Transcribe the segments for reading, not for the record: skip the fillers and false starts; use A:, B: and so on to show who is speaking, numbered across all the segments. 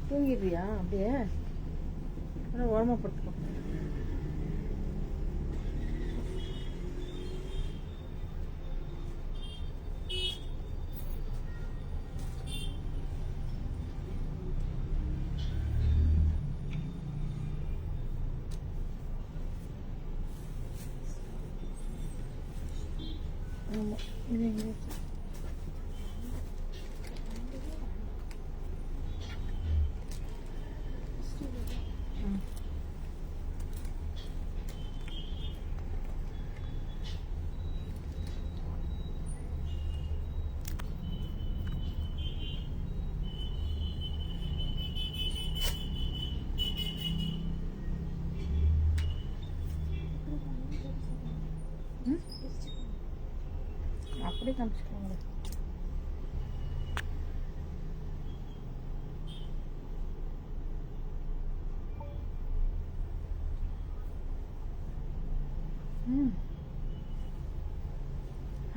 A: தூங்கிடுறியா அப்படியே? ஓரமா படுத்துக்கோ. ஆமா, இது எங்க வச்சு? அப்படியே காமிச்சுக்கோங்க.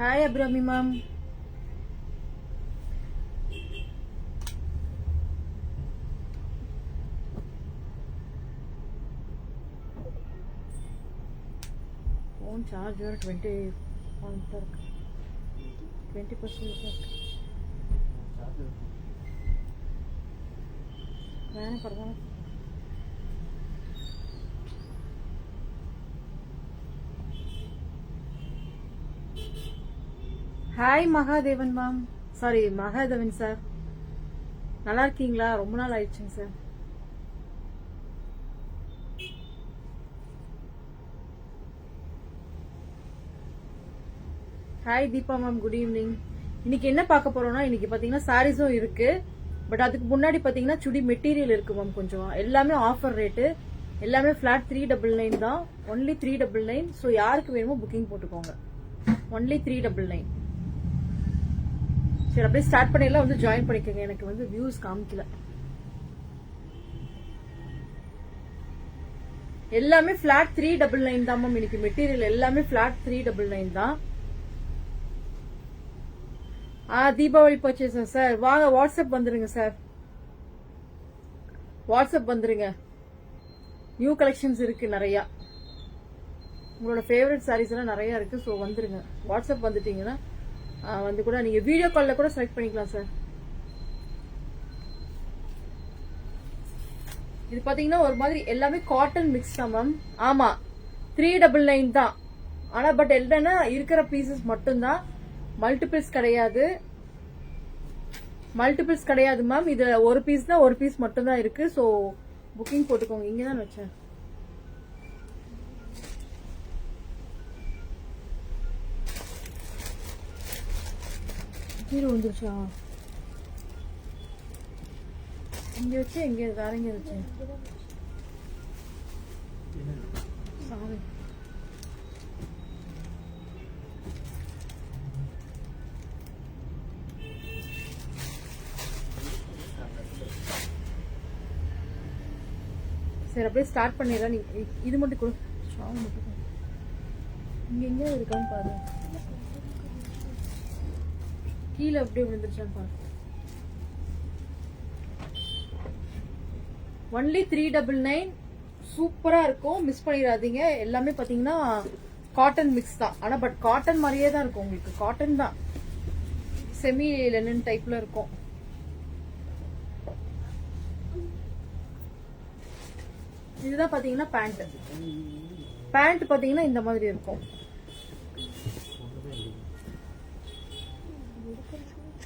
A: Hi Abirami ma'am. Phone charge வேறு 20% இருக்கு. 20% இருக்கு. வேணும் பரவாயில்ல. Hi Mahadevan ma'am, sorry Mahadevan sir, நல்லா இருக்கீங்களா? ரொம்ப நாள் ஆயிடுச்சுங்க sir. Hi Deepa ma'am, good evening. இன்னைக்கு என்ன பார்க்க போறோம்னா, இன்னைக்கு பாத்தீங்கன்னா சாரீஸும் இருக்கு, பட் அதுக்கு முன்னாடி பாத்தீங்கன்னா சுடி மெட்டீரியல் இருக்கு மேம். கொஞ்சம் எல்லாமே ஆஃபர் ரேட்டு, எல்லாமே ஃபிளாட் 399 தான், ஒன்லி 399. ஸோ யாருக்கு வேணுமோ புக்கிங் போட்டுக்கோங்க, ஒன்லி 399. சரி அப்படியே ஸ்டார்ட் பண்ணிடலாம். வந்து ஜாயின் பண்ணிக்கோங்க. எனக்கு வந்து வியூஸ் காமிக்கல. எல்லாமே ஃபிளாட் 399 தான் மேம். இன்னைக்கு மெட்டீரியல் எல்லாமே ஃபிளாட் 399 தான். தீபாவளி பர்ச்சேஸ் சார், வாங்க வாட்ஸ்அப் வந்துருங்க சார், வாட்ஸ்அப் வந்துருங்க. நியூ கலெக்ஷன்ஸ் இருக்கு நிறைய, உங்களோட ஃபேவரட் சாரீஸ் எல்லாம் நிறைய இருக்கு. ஸோ வந்துருங்க, வாட்ஸ்அப் வந்துட்டீங்கன்னா வந்து கூட நீங்க வீடியோ கால்ல கூட செலக்ட் பண்ணிக்கலாம் சார். இது பாத்தீங்கன்னா ஒரு மாதிரி எல்லாமே காட்டன் மிக்ஸ் தான் மேம். ஆமா 399 தான். ஆனா பட் என்னன்னா இருக்கிற பீசஸ் மட்டும்தான், மல்டிபிள்ஸ் கிடையாது, மல்டிபிள்ஸ் கிடையாது மேம். இதுல ஒரு பீஸ் தான், ஒரு பீஸ் மட்டும் தான் இருக்கு. ஸோ புக்கிங் போட்டுக்கோங்க. இங்கதான் வச்சேன். கீழே வந்துருச்சா? இங்க வச்சு எங்க வேற எங்க வச்சு? சாரி. சரி அப்படியே ஸ்டார்ட் பண்ணிடலாம். நீ இது மட்டும் கொடு, ஷால் மட்டும் இங்க எங்க இருக்கான்னு பாரு. கீழே அப்படியே விழுந்துருச்சான்னு பாரு. ஒன்லி 399. சூப்பரா இருக்கும், மிஸ் பண்ணிடாதீங்க. எல்லாமே பாத்தீங்கன்னா காட்டன் மிக்ஸ் தான். ஆனா பட் காட்டன் மாதிரியே தான் இருக்கும் உங்களுக்கு. காட்டன் தான், செமி லெனன் டைப்ல இருக்கும். இதுதான் பாத்தீங்கன்னா பேண்ட். பேண்ட் பாத்தீங்கன்னா இந்த மாதிரி இருக்கும்.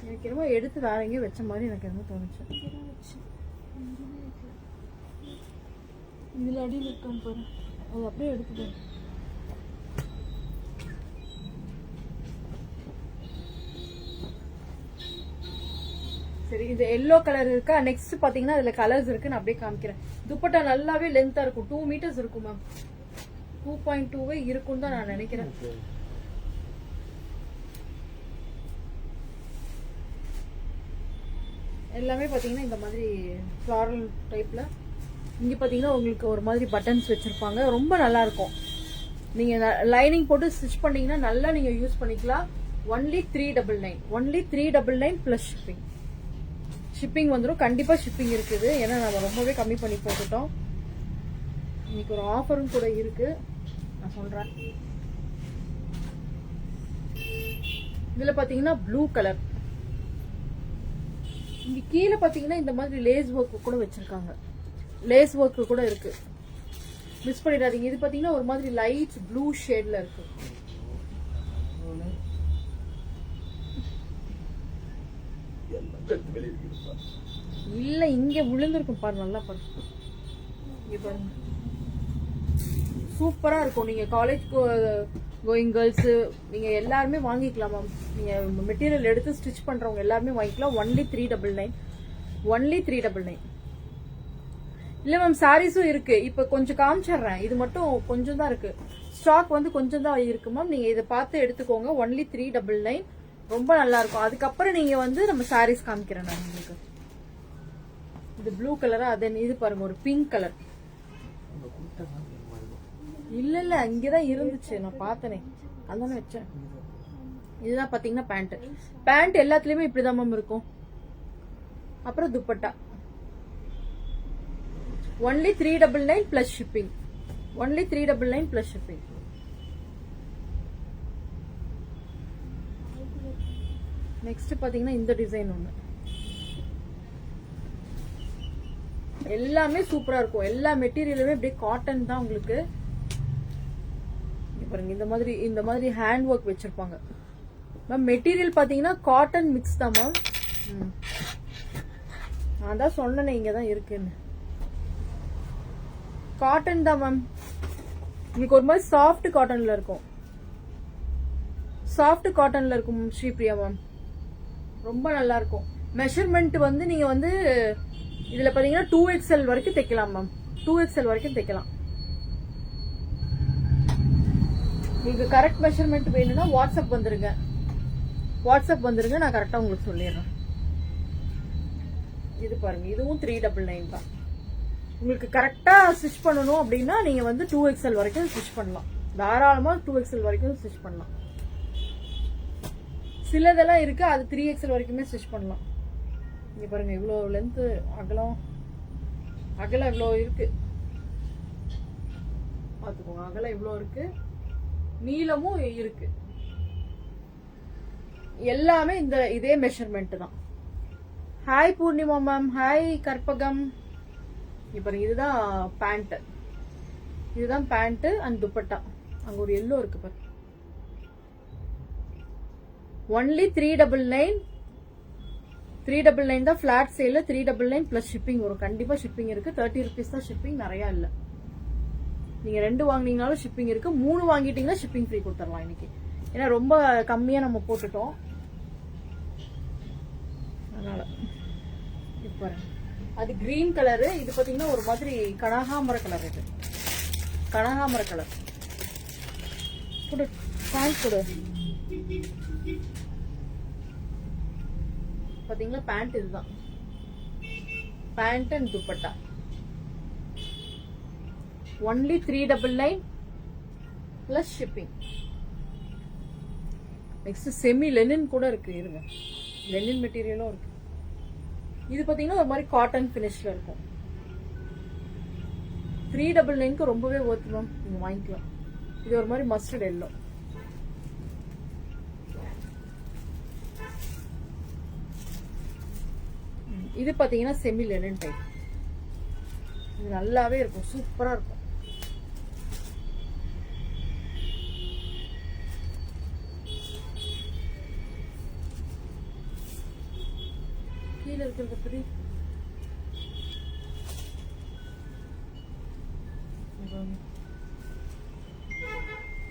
A: எனக்கு என்னமோ எடுத்து வேற எங்கேயும் வச்ச மாதிரி எனக்கு என்னமோ தோணுச்சு. இதுல அடியில் இருக்கும் பாரு, அது அப்படியே எடுத்துட்டு. சரி, இது எல்லோ கலர் இருக்கா. நெக்ஸ்ட் பாத்தீங்கன்னா அதுல கலர்ஸ் இருக்கு, நான் அப்படியே காமிக்கிறேன். துப்பட்டா நல்லாவே லென்த்தா இருக்கும், 2 மீட்டர்ஸ் இருக்கும் மேம். 2.2 இருக்கும் தான் நான் நினைக்கிறேன். எல்லாமே பாத்தீங்கன்னா இந்த மாதிரி ஃப்ளாரல் டைப்ல. இங்க பாத்தீங்கன்னா உங்களுக்கு ஒரு மாதிரி பட்டன்ஸ் வச்சிருப்பாங்க, ரொம்ப நல்லா இருக்கும். நீங்க லைனிங் போட்டு ஸ்டிச் பண்ணீங்கன்னா நல்லா நீங்க யூஸ் பண்ணிக்கலாம். Only 399, only 399 plus shipping. Shipping வந்துடும், கண்டிப்பா ஷிப்பிங் இருக்குது. ஏன்னா நம்ம ரொம்பவே கம்மி பண்ணி போட்டுட்டோம். இன்னைக்கு ஒரு ஆஃபரும் கூட இருக்கு, நான் சொல்றேன். இதுல பாத்தீங்கன்னா ப்ளூ கலர், இங்க கீழே பாத்தீங்கன்னா இந்த மாதிரி லேஸ் ஒர்க் கூட வச்சிருக்காங்க. லேஸ் ஒர்க் கூட இருக்கு, மிஸ் பண்ணிடாதீங்க. இது பாத்தீங்கன்னா ஒரு மாதிரி லைட் ப்ளூ ஷேட்ல இருக்கு. இல்ல இங்க விழுந்திருக்கும் பாரு, நல்லா பாரு. இங்க பாருங்க, சூப்பரா இருக்கும். நீங்க காலேஜ் கோயிங் கேர்ள்ஸ் நீங்க எல்லாருமே வாங்கிக்கலாம் மேம். நீங்க மெட்டீரியல் எடுத்து ஸ்டிச் பண்றவங்க எல்லாருமே வாங்கிக்கலாம். Only 399, only 399. இல்ல மேம் சாரீஸும் இருக்கு, இப்ப கொஞ்சம் காமிச்சிடுறேன். இது மட்டும் கொஞ்சம் தான் இருக்கு, ஸ்டாக் வந்து கொஞ்சம் தான் இருக்கு மேம். நீங்க இதை பார்த்து எடுத்துக்கோங்க. ஒன்லி 399, ரொம்ப நல்லா இருக்கும். அதுக்கப்புறம் நீங்க வந்து நம்ம சாரீஸ் காமிக்கிறேன் நான் உங்களுக்கு. இது ப்ளூ கலரா, தென் இது பாருங்க ஒரு பிங்க் கலர். இல்ல இல்ல இங்கதான் இருந்துச்சு, நான் பார்த்தனே, அதானே வச்சேன். இதுதான் பாத்தீங்கன்னா பேண்ட். பேண்ட் எல்லாத்துலயுமே இப்படிதான் மேம் இருக்கும். அப்புறம் dupatta only 399 plus shipping, only 399 plus shipping. Next பாத்தீங்கன்னா இந்த டிசைன் ஒண்ணு, எல்லாமே சூப்பரா இருக்கும். எல்லா மெட்டீரியலுமே அப்படியே காட்டன் தான் உங்களுக்கு. பாருங்க இந்த மாதிரி ஹேண்ட் ஒர்க் வச்சிருப்பாங்க மேம். மெட்டீரியல் பாத்தீங்கன்னா காட்டன் மிக்ஸ் தான் மேம். நான் தான் சொன்னேன் இங்கதான் இருக்குன்னு. காட்டன் தான் மேம். உங்களுக்கு ஒரு மாதிரி சாஃப்ட் காட்டன்ல இருக்கும், சாஃப்ட் காட்டன்ல இருக்கும் ஸ்ரீபிரியா மேம். ரொம்ப நல்லா இருக்கும். மெஷர்மெண்ட் வந்து நீங்க வந்து இதுல பாத்தீங்கன்னா 2XL வரைக்கும் தைக்கலாம் மேம். 2XL வரைக்கும் தைக்கலாம். உங்களுக்கு கரெக்ட் மெஷர்மெண்ட் வேணும்னா வாட்ஸ்அப் வந்துருங்க, வாட்ஸ்அப் வந்துருங்க, நான் கரெக்டா உங்களுக்கு சொல்லிடுறேன். இது பாருங்க, இதுவும் 399 தான். உங்களுக்கு கரெக்டா ஸ்டிச் பண்ணணும் அப்படின்னா நீங்க வந்து 2XL வரைக்கும் ஸ்டிச் பண்ணலாம். தாராளமா 2XL வரைக்கும் ஸ்டிச் பண்ணலாம். சிலதெல்லாம் இருக்கு, அது 3XL வரைக்குமே ஸ்டிச் பண்ணலாம். இங்க பாருங்க இவ்வளவு லென்த், அகலம் இவ்வளவு இருக்கு பாத்துக்கோங்க. அகலம் இவ்வளவு இருக்கு, நீளமும் இருக்கு. எல்லாமே இதே மெஷர்மெண்ட் தான். Hi Poornima ma'am, hi Karpagam. இப்ப இதுதான் பேண்ட், இதுதான் பேண்ட் அண்ட் துப்பட்டா. அங்க ஒரு எல்லோ இருக்கு பாரு. ஒன்லி 399, 399 தான் பிளாட் சேல். 399 பிளஸ் ஷிப்பிங் வரும். கண்டிப்பா ஷிப்பிங் இருக்கு. 30 rupees தான் ஷிப்பிங், நிறைய இல்ல. நீங்க 2 வாங்கினீங்கனாலும் ஷிப்பிங் இருக்கு. 3 வாங்கிட்டீங்கன்னா ஷிப்பிங் ஃப்ரீ கொடுத்துடலாம் இன்னைக்கு. ஏன்னா ரொம்ப கம்மியா நம்ம போட்டுட்டோம், அதனால. இப்ப அது கிரீன் கலரு. இது பாத்தீங்கன்னா ஒரு மாதிரி கனகாமர கலர். இது கனகாமர கலர். கொடு பேண்ட் கொடு. பாத்தீங்களா பேண்ட், இதுதான் pant and dupatta. Only 399 plus shipping. Next semi linen கூட இருக்கு, இருங்க. லெனின் மெட்டீரியலும் இருக்கு. இது பாத்தீங்கன்னா ஒரு மாதிரி காட்டன் பினிஷ்ல இருக்கும். 399க்கு ரொம்பவே ஒர்த் மேம், நீங்க வாங்கிக்கலாம். இது ஒரு மாதிரி மஸ்டர்ட் எல்லோ. இது பாத்தீங்கன்னா செமி லெனின் டைப். இது நல்லாவே இருக்கும், சூப்பரா இருக்கும். கீழே இருக்கிறது எப்படி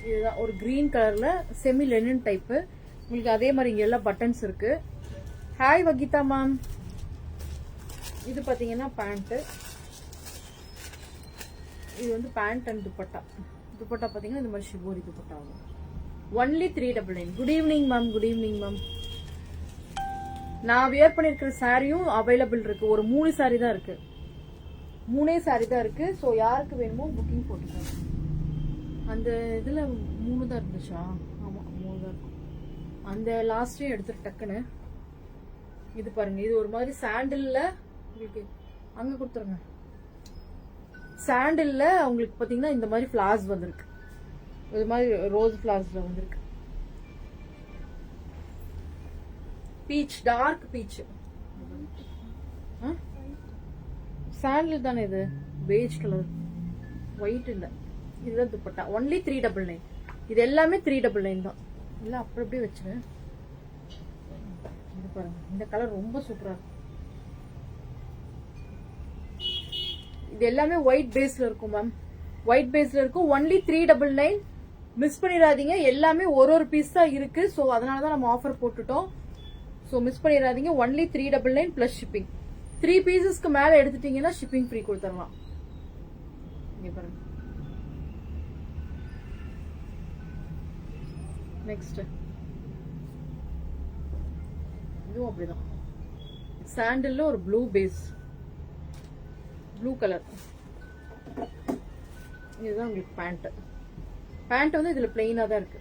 A: இதுதான் ஒரு கிரீன் கலர்ல செமி லெனின் டைப். உங்களுக்கு அதே மாதிரி இங்க எல்லாம் பட்டன்ஸ் இருக்கு. Hi Wahida ma'am. இது பாத்தீங்கன்னா பேண்ட். இது வந்து பேண்ட் அண்ட் துப்பட்டா. துப்பட்டா பாத்தீங்கன்னா இந்த மாதிரி ஷிபோரி துப்பட்டா ஆகும். Only 399. Good evening ma'am, good evening ma'am. நான் வியர் பண்ணிருக்கிற சாரியும் அவைலபிள் இருக்கு. ஒரு 3 சாரி தான் இருக்கு, 3 சாரி தான் இருக்கு. ஸோ யாருக்கு வேணுமோ புக்கிங் போட்டுக்கோங்க. அந்த இதுல 3 தான் இருந்துச்சா? ஆமா 3 தான் இருக்கும். அந்த லாஸ்டே எடுத்துட்டு டக்குன்னு இது பாருங்க. இது ஒரு மாதிரி சாண்டில்ல உங்களுக்கு அங்க கொடுத்துருங்க. சாண்டில்ல உங்களுக்கு பாத்தீங்கன்னா இந்த மாதிரி ஃபிளார்ஸ் வந்திருக்கு. இது மாதிரி ரோஸ் ஃபிளார்ஸ்ல வந்திருக்கு. Beach, dark beach. சாண்டில் தானே இது? பேஜ் கலர், ஒயிட் இல்ல. இதுதான் துப்பட்டா. ஒன்லி 399. இது எல்லாமே 399 தான். இல்ல அப்படி அப்படியே வச்சுருவேன். இது பாருங்க, இந்த கலர் ரொம்ப சூப்பரா இருக்கும். இது எல்லாமே ஒயிட் பேஸ்ல இருக்கும் மேம். ஒயிட் பேஸ்ல இருக்கும். ஒன்லி 399. மிஸ் பண்ணிடாதீங்க. எல்லாமே ஒரு பீஸ் தான் இருக்கு. ஸோ அதனாலதான் நம்ம ஆஃபர் போட்டுட்டோம். ஸோ மிஸ் பண்ணிடாதீங்க. Only 399 plus shipping. 3 பீசஸ்க்கு மேல எடுத்துட்டீங்கன்னா ஷிப்பிங் ஃப்ரீ கொடுத்துடலாம். இங்க பாருங்க. நெக்ஸ்ட் இதுவும் அப்படிதான். சாண்டில்ல ஒரு ப்ளூ பேஸ், ப்ளூ கலர். இதுதான் உங்களுக்கு பேண்ட். பேண்ட் வந்து இதுல பிளெயினா தான் இருக்கு.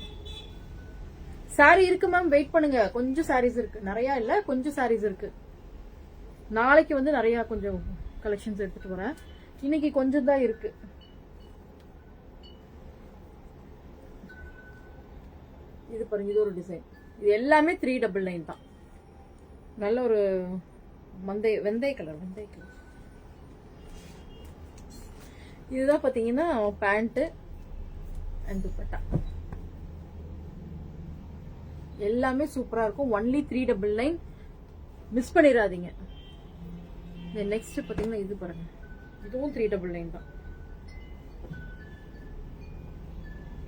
A: சாரி இருக்கு மேம், வெயிட் பண்ணுங்க. கொஞ்சம் சாரீஸ் இருக்கு, நிறைய இல்ல, கொஞ்சம் சாரீஸ் இருக்கு. நாளைக்கு வந்து நிறைய கொஞ்சம் கலெக்ஷன்ஸ் எடுத்துட்டு வரேன். இன்னைக்கு கொஞ்சம் தான் இருக்கு. இது பாருங்க, இது ஒரு டிசைன். இது எல்லாமே 399 தான். நல்ல ஒரு வெந்தய கலர். இதுதான் பாத்தீங்கன்னா பேண்ட் அண்ட் துப்பட்டா. எல்லாமே சூப்பரா இருக்கும். ஒன்லி 399. மிஸ் பண்ணிடாதீங்க. நெக்ஸ்ட் பாத்தீங்கன்னா இது பாருங்க, இதுவும் 399 தான்.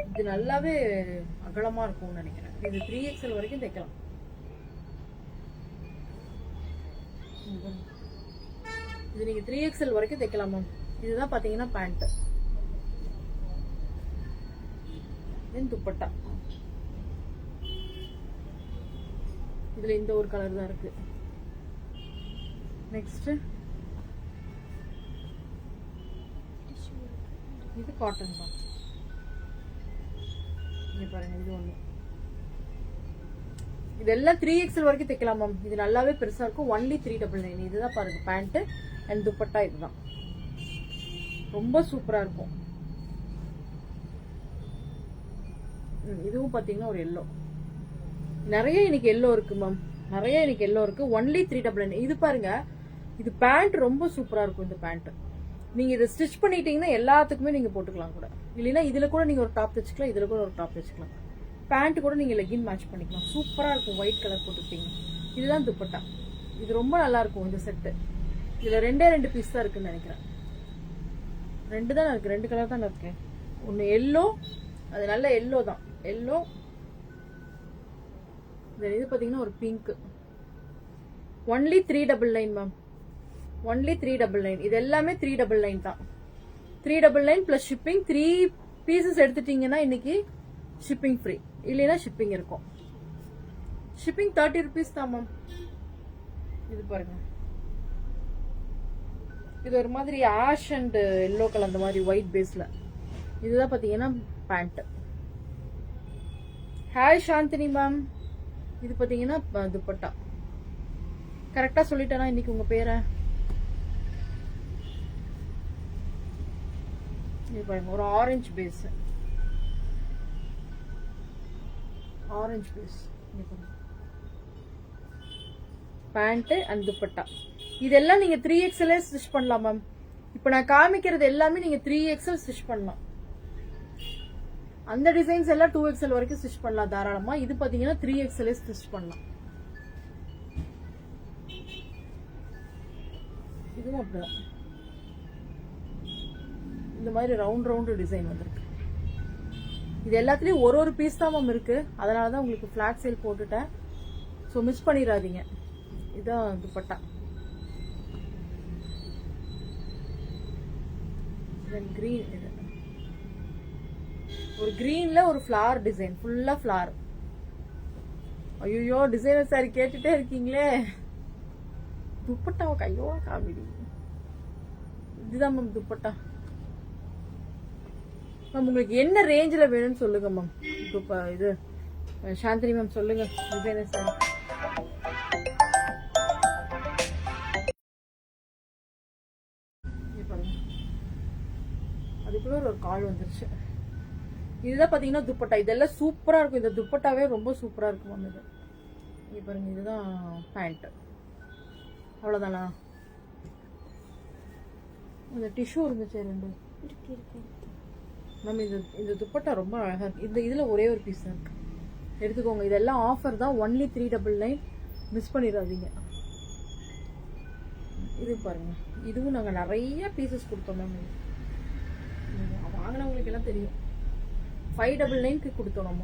A: இது நல்லாவே அகலமா இருக்கும்னு நினைக்கிறேன். இது 3XL வரைக்கும் தைக்கலாம். இது நீங்க 3XL வரைக்கும் தைக்கலாம் மேம். இதுதான் பாத்தீங்கன்னா பேண்ட். துப்பட்டா இதுல இந்த ஒரு கலர் தான் இருக்கு. நெக்ஸ்ட் இது காட்டன் தான். இங்க பாருங்க, இது ஒண்ணு. இதெல்லாம் 3XL வரைக்கும் தைக்கலாம் மேம். இது நல்லாவே பெருசா இருக்கும். ஒன்லி 399. இதுதான் பாருங்க பேண்ட் அண்ட் துப்பட்டா. இதுதான் ரொம்ப சூப்பரா இருக்கும். இதுவும் பாத்தீங்கன்னா ஒரு எல்லோ. நிறைய இன்னைக்கு எல்லோ இருக்கு மேம். நிறைய இன்னைக்கு எல்லோ இருக்கு. ஒன்லி 399. இது பாருங்க, இது பேண்ட் ரொம்ப சூப்பரா இருக்கும். இந்த பேண்ட் நீங்க இதை ஸ்டிச் பண்ணிட்டீங்கன்னா எல்லாத்துக்குமே நீங்க போட்டுக்கலாம் கூட. இல்லைன்னா இதுல கூட நீங்க ஒரு டாப் தைச்சுக்கலாம், இதுல கூட ஒரு டாப் தைச்சுக்கலாம். பேண்ட் கூட நீங்க லெகின் மேட்ச் பண்ணிக்கலாம். சூப்பரா இருக்கும். ஒயிட் கலர் போட்டுட்டீங்க. இதுதான் துப்பட்டா. இது ரொம்ப நல்லா இருக்கும் இந்த செட்டு. இதுல 2 பீஸ் தான் இருக்குன்னு நினைக்கிறேன். 2 தான் இருக்கு. 2 கலர் தான் இருக்கு. ஒன்னு எல்லோ, அது நல்ல எல்லோ தான். எல்லோ. இது பாத்தீங்கன்னா ஒரு பிங்க். Only 399 ma'am. ஒன்லி 399. இது எல்லாமே 399 தான். 399 பிளஸ் ஷிப்பிங். 3 பீசஸ் எடுத்துட்டீங்கன்னா இன்னைக்கு ஷிப்பிங் ஃப்ரீ. இல்லைன்னா ஷிப்பிங் இருக்கும். ஷிப்பிங் 30 rupees தான் மேம். இது பாருங்க, இது ஒரு மாதிரி ஆஷ் அண்ட் எல்லோ கலர், அந்த மாதிரி ஒயிட் பேஸ்ல. இதுதான் பாத்தீங்கன்னா பேண்ட். Hi Chandni ma'am. இது பாத்தீங்கன்னா துப்பட்டா. கரெக்டா சொல்லிட்டேனா இன்னைக்கு உங்க பேரை? இது பாருங்க, ஒரு orange base. Orange base. Pant and dupatta. இதெல்லாம் நீங்க 3XL ஸ்டிச் பண்ணலாம் மேம். இப்ப நான் காமிக்கிறது எல்லாமே நீங்க 3XL ஸ்டிச் பண்ணலாம். அந்த டிசைன்ஸ் எல்லாம் 2XL வரைக்கும் ஸ்டிச் பண்ணலாம் தாராளமா. இது பாத்தீங்கன்னா 3XL ஸ்டிச் பண்ணலாம். இதுவும் அப்படிதான். இந்த மாதிரி ரவுண்ட் டிசைன் வந்திருக்கு. இது எல்லாத்துலயும் ஒரு பீஸ் தான் மேம் இருக்கு. அதனாலதான் உங்களுக்கு பிளாட் சேல் போட்டுட்டேன். ஸோ மிஸ் பண்ணிடாதீங்க. இதான் துப்பட்டா. கிரீன். இது ஒரு கிரீன்ல ஒரு ஃபிளவர் டிசைன், ஃபுல்லா ஃபிளவர். ஐயோ, டிசைனர் சாரி கேட்டுட்டே இருக்கீங்களே. துப்பட்டாவை கையோட காமிடி. இதுதான் மேம் துப்பட்டா. மேம் உங்களுக்கு என்ன ரேஞ்சில் வேணும்னு சொல்லுங்க மேம். இப்போ இது சாந்தினி மேம் சொல்லுங்க டிசைனர் சாரி. அதுக்குள்ள ஒரு கால் வந்துருச்சு. இதுதான் பாத்தீங்கன்னா துப்பட்டா. இதெல்லாம் சூப்பரா இருக்கும். இந்த துப்பட்டாவே ரொம்ப சூப்பரா இருக்கும் மேம். இது இங்க பாருங்க, இதுதான் பேண்ட். அவ்வளவுதானா? இந்த டிஷ்யூ இருந்துச்சு 2 மேம். இந்த துப்பட்டா ரொம்ப அழகா இருக்கு. இதுல ஒரே ஒரு பீஸ் தான் இருக்கு, எடுத்துக்கோங்க. இதெல்லாம் ஆஃபர் தான், ஒன்லி 399. மிஸ் பண்ணிடாதீங்க. இது பாருங்க, இதுவும் நாங்க நிறைய பீசஸ் கொடுத்தோம் மேம். வாங்கினவங்களுக்கு எல்லாம் தெரியும். 599 கொடுத்தோம் நம்ம.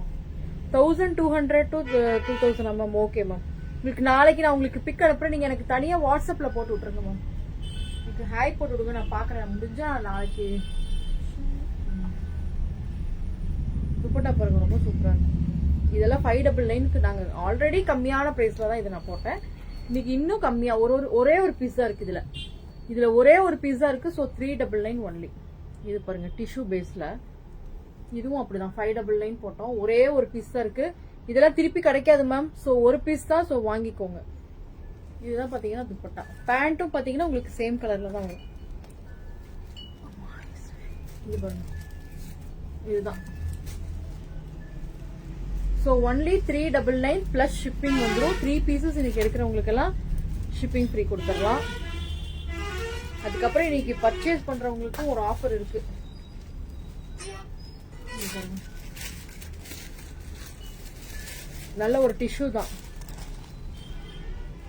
A: 1200 to 2000 மேம். Okay ma'am. உங்களுக்கு நாளைக்கு நான் உங்களுக்கு பிக் அனுப்புறேன். நீங்க எனக்கு தனியா வாட்ஸ்அப்ல போட்டு விட்டுருங்க மேம். எனக்கு ஹாய் போட்டு விடுங்க, நான் பாக்குறேன். முடிஞ்சா நாளைக்கு. துப்பட்டா பாருங்க, ரொம்ப சூப்பரா இருக்கு. இதெல்லாம் 599க்கு நாங்க ஆல்ரெடி கம்மியான பிரைஸ்ல தான் இதை நான் போட்டேன். இன்னைக்கு இன்னும் கம்மியா ஒரே ஒரு பீஸ் தான் இருக்கு. இதுல ஒரே ஒரு பீஸ் தான் இருக்கு. So 399 only. இது பாருங்க, டிஷ்யூ பேஸ்ல. இதுவும் அப்படிதான் 599 போட்டோம். ஒரே ஒரு பீஸ் தான் இருக்கு. இதெல்லாம் திருப்பி கிடைக்காது மேம். ஸோ ஒரு பீஸ் தான். ஸோ வாங்கிக்கோங்க. இதுதான் பாத்தீங்கன்னா துப்பட்டா. பேண்ட்டும் பாத்தீங்கன்னா உங்களுக்கு சேம் கலர்ல தான் வரும். இது பாருங்க, இதுதான். ஸோ ஒன்லி 399 பிளஸ் ஷிப்பிங் வந்துடும். 3 பீசஸ் இன்னைக்கு எடுக்கிறவங்களுக்கு எல்லாம் ஷிப்பிங் ஃப்ரீ கொடுத்துடலாம். அதுக்கப்புறம் இன்னைக்கு பர்ச்சேஸ் பண்றவங்களுக்கும் ஒரு ஆஃபர் இருக்கு. நல்ல ஒரு டிஷ்யூ தான்.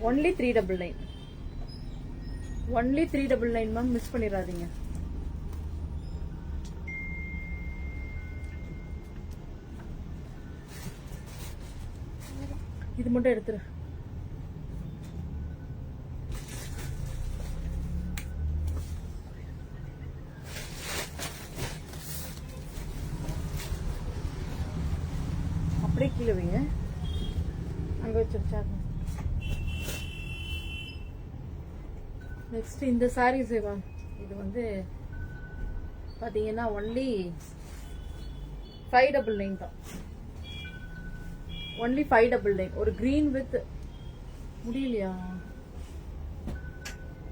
A: ஒன்லி 399. Only 399 ma'am. மிஸ் பண்ணிடாதீங்க. இது மட்டும் எடுத்துரு. அப்படியே கீழே வைங்க, அங்க வச்சிருச்சா. நெக்ஸ்ட் இந்த சாரீஸ் மேம். இது வந்து பாத்தீங்கன்னா ஒன்லி 599 தான். ஒன்லி 599. ஒரு கிரீன் வித் முடியலையா,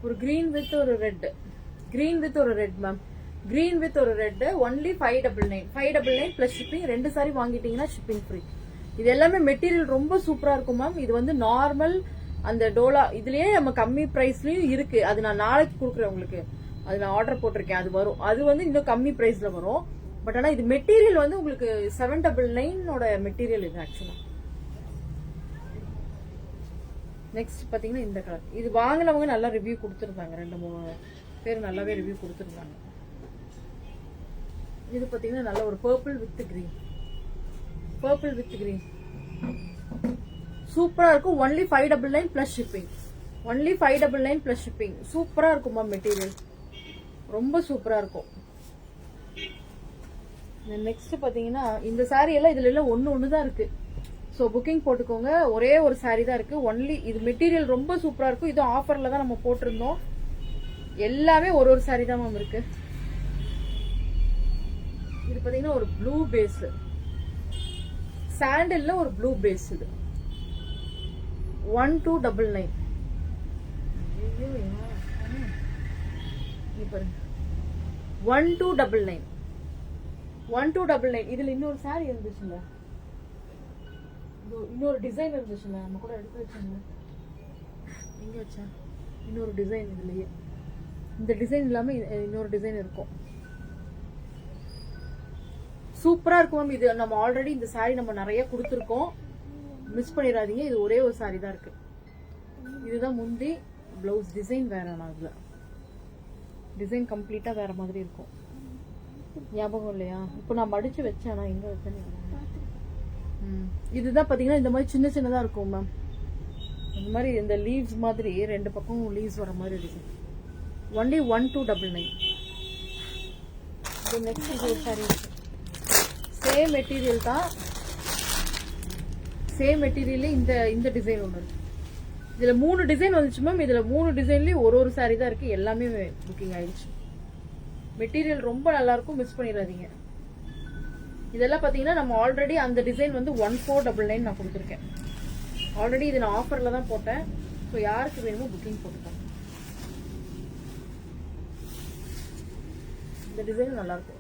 A: ஒரு கிரீன் வித் ஒரு ரெட், கிரீன் வித் ஒரு ரெட் மேம். கிரீன் வித் ஒரு red. Only 599. 599 plus shipping. 2 sari வாங்கிட்டீங்கன்னா ஷிப்பிங் ஃப்ரீ. இது எல்லாமே மெட்டீரியல் ரொம்ப சூப்பரா இருக்கும் மேம். இது வந்து நார்மல் அந்த டோலா இதுலயே நம்ம கம்மி பிரைஸ்லயும் இருக்கு. அது நான் நாளைக்கு கொடுக்குறேன் உங்களுக்கு. அது நான் ஆர்டர் போட்டிருக்கேன். அது வரும். அது வந்து இன்னும் கம்மி பிரைஸ்ல வரும். பட் ஆனா இது மெட்டீரியல் வந்து உங்களுக்கு 799 மெட்டீரியல் இது ஆக்சுவலா. நெக்ஸ்ட் பாத்தீங்கன்னா இந்த கலர். இது வாங்கினவங்க நல்லா ரிவ்யூ கொடுத்துருந்தாங்க. 2-3 பேர் நல்லாவே ரிவ்யூ கொடுத்துருந்தாங்க. இது பாத்தீங்கன்னா நல்ல ஒரு purple with green. Purple with green சூப்பரா இருக்கும். Only 599 plus shipping. Only 599 plus shipping. சூப்பரா இருக்குமா மெட்டீரியல், ரொம்ப சூப்பரா இருக்கும். நெக்ஸ்ட் பாத்தீங்கன்னா இந்த சாரி எல்லாம் இதுல எல்லாம் ஒன்னு தான் இருக்கு. ஸோ புக்கிங் போட்டுக்கோங்க. ஒரே ஒரு சாரி தான் இருக்கு. ஒன்லி இது மெட்டீரியல் ரொம்ப சூப்பரா இருக்கும். இது ஆஃபர்ல தான் நம்ம போட்டிருந்தோம். எல்லாமே ஒரு சாரி தான் மேம் இருக்கு. இது பாத்தீங்கன்னா ஒரு ப்ளூ பேஸ், சாண்டல்ல ஒரு ப்ளூ பேஸ். இது 1299. பாருங்க 1299. 1299. இதுல இன்னொரு சாரி இருந்துச்சுல்ல, இன்னொரு டிசைன் இருந்துச்சுல்ல, நம்ம கூட எடுத்து வச்சோம்ல, எங்க வச்சா இன்னொரு டிசைன். இதுலயே இந்த டிசைன் இல்லாம இன்னொரு டிசைன் இருக்கும். சூப்பரா இருக்கும் மேம். இது நம்ம ஆல்ரெடி இந்த சாரி நம்ம நிறைய கொடுத்துருக்கோம். மிஸ் பண்ணிடாதீங்க. இது ஒரே ஒரு சாரி தான் இருக்கு. இதுதான் முந்தி. பிளவுஸ் டிசைன் வேற. அதுல டிசைன் கம்ப்ளீட்டா வேற மாதிரி இருக்கும். ஞாபகம் இல்லையா? இப்போ நான் மடிச்சு வச்சேன். நான் எங்க வச்சேன்னு இதுதான் பாத்தீங்கன்னா இந்த மாதிரி சின்ன சின்னதா இருக்கும் மேம். இந்த மாதிரி இந்த லீவ்ஸ் மாதிரி 2 பக்கம் லீவ்ஸ் வர மாதிரி design. Only 1299. Next sorry same material தான். சேம் மெட்டீரியல்ல இந்த டிசைன் ஒன்று இருக்கு. இதுல 3 டிசைன் வந்துச்சு மேம். இதுல 3 டிசைன்லயும் ஒரு சாரி தான் இருக்கு. எல்லாமே புக்கிங் ஆயிடுச்சு. மெட்டீரியல் ரொம்ப நல்லா இருக்கும். மிஸ் பண்ணிடாதீங்க. இதெல்லாம் பாத்தீங்கன்னா நம்ம ஆல்ரெடி அந்த டிசைன் வந்து 1499 நான் கொடுத்துருக்கேன். ஆல்ரெடி இது நான் ஆஃபர்ல தான் போட்டேன். ஸோ யாருக்கு வேணுமோ புக்கிங் போட்டுக்கோங்க. இந்த டிசைன் நல்லா இருக்கும்.